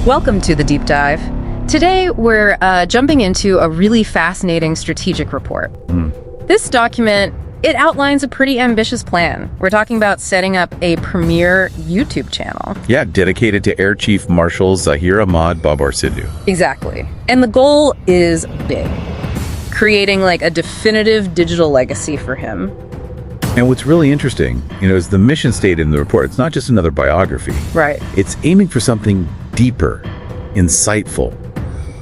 Welcome to the Deep Dive. Today, we're jumping into a really fascinating strategic report. This document, it outlines a pretty ambitious plan. We're talking about setting up a premier YouTube channel. Yeah, dedicated to Air Chief Marshal Zaheer Babar Sidhu. Exactly. And the goal is big. Creating like a definitive digital legacy for him. And what's really interesting, is the mission stated in the report. It's not just another biography. Right. It's aiming for something deeper, insightful,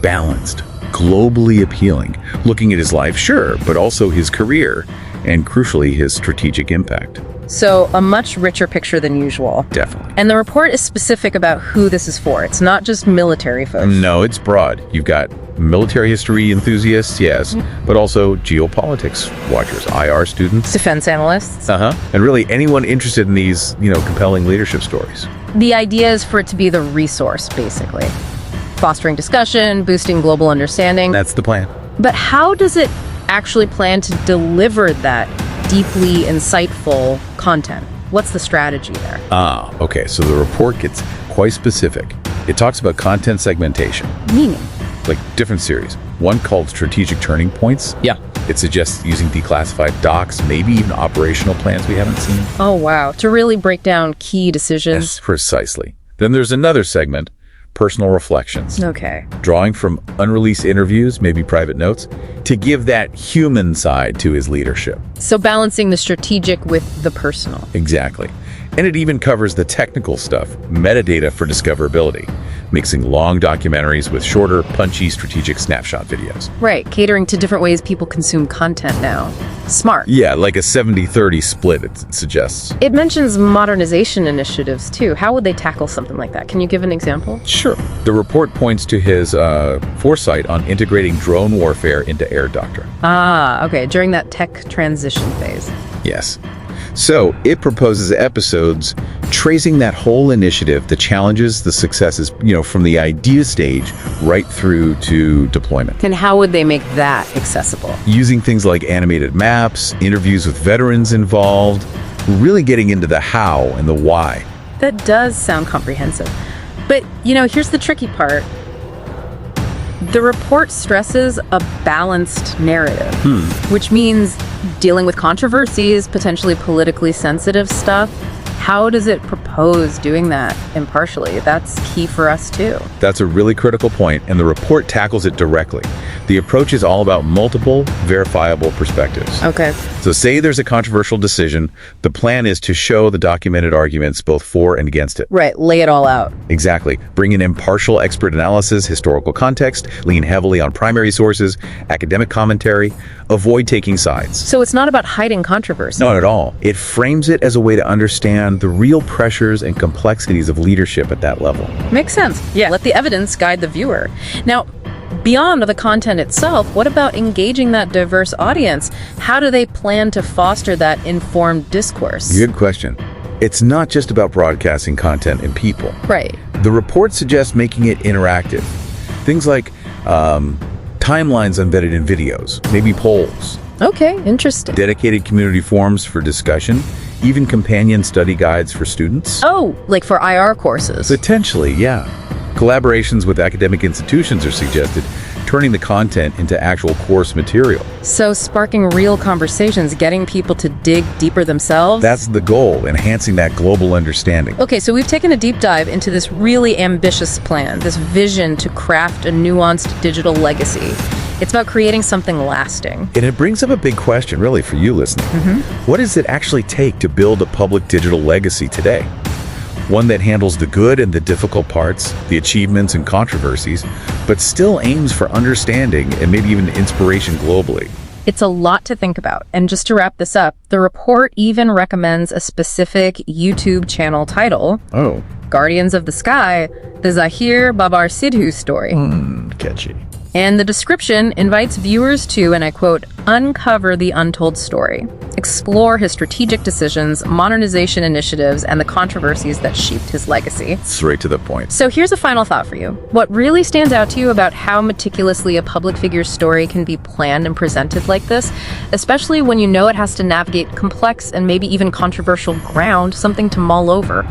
balanced, globally appealing. Looking at his life, sure, but also his career, and crucially, his strategic impact. So a much richer picture than usual. Definitely. And the report is specific about who this is for. It's not just military folks. No, it's broad. You've got military history enthusiasts, yes, but also geopolitics watchers, IR students. Defense analysts. And really anyone interested in these, compelling leadership stories. The idea is for it to be the resource, basically. Fostering discussion, boosting global understanding. That's the plan. But how does it actually plan to deliver that deeply insightful content? What's the strategy there? Okay, so the report gets quite specific. It talks about content segmentation. Meaning? Like different series. One called Strategic Turning Points. Yeah. It suggests using declassified docs, maybe even operational plans we haven't seen. Oh, wow. To really break down key decisions. Yes, precisely. Then there's another segment, Personal Reflections. Okay. Drawing from unreleased interviews, maybe private notes, to give that human side to his leadership. So balancing the strategic with the personal. Exactly. And it even covers the technical stuff, metadata for discoverability, mixing long documentaries with shorter, punchy, strategic snapshot videos. Right, catering to different ways people consume content now. Smart. Yeah, like a 70-30 split, it suggests. It mentions modernization initiatives, too. How would they tackle something like that? Can you give an example? Sure. The report points to his foresight on integrating drone warfare into air doctrine. Okay, during that tech transition phase. Yes. So it proposes episodes tracing that whole initiative, the challenges, the successes, from the idea stage right through to deployment. And how would they make that accessible? Using things like animated maps, interviews with veterans involved, really getting into the how and the why. That does sound comprehensive. But, here's the tricky part. The report stresses a balanced narrative, which means dealing with controversies, potentially politically sensitive stuff. How does it propose doing that impartially? That's key for us, too. That's a really critical point, and the report tackles it directly. The approach is all about multiple, verifiable perspectives. Okay. So say there's a controversial decision, the plan is to show the documented arguments both for and against it. Right, lay it all out. Exactly. Bring in impartial expert analysis, historical context, lean heavily on primary sources, academic commentary, avoid taking sides. So it's not about hiding controversy. Not at all. It frames it as a way to understand the real pressures and complexities of leadership at that level. Makes sense. Yeah. Let the evidence guide the viewer. Now, beyond the content itself, what about engaging that diverse audience? How do they plan to foster that informed discourse? Good question. It's not just about broadcasting content and people. Right. The report suggests making it interactive. Things like timelines embedded in videos, maybe polls. Okay, interesting. Dedicated community forums for discussion, even companion study guides for students. Oh, like for IR courses. Potentially, yeah. Collaborations with academic institutions are suggested, turning the content into actual course material. So sparking real conversations, getting people to dig deeper themselves? That's the goal, enhancing that global understanding. Okay, so we've taken a deep dive into this really ambitious plan, this vision to craft a nuanced digital legacy. It's about creating something lasting. And it brings up a big question, really, for you listening. What does it actually take to build a public digital legacy today? One that handles the good and the difficult parts, the achievements and controversies, but still aims for understanding and maybe even inspiration globally. It's a lot to think about. And just to wrap this up, the report even recommends a specific YouTube channel title. Oh. Guardians of the Sky, the Zaheer Babar Sidhu story. Catchy. And the description invites viewers to, and I quote, uncover the untold story, explore his strategic decisions, modernization initiatives, and the controversies that shaped his legacy. Straight to the point. So here's a final thought for you. What really stands out to you about how meticulously a public figure's story can be planned and presented like this, especially when you know it has to navigate complex and maybe even controversial ground, something to mull over?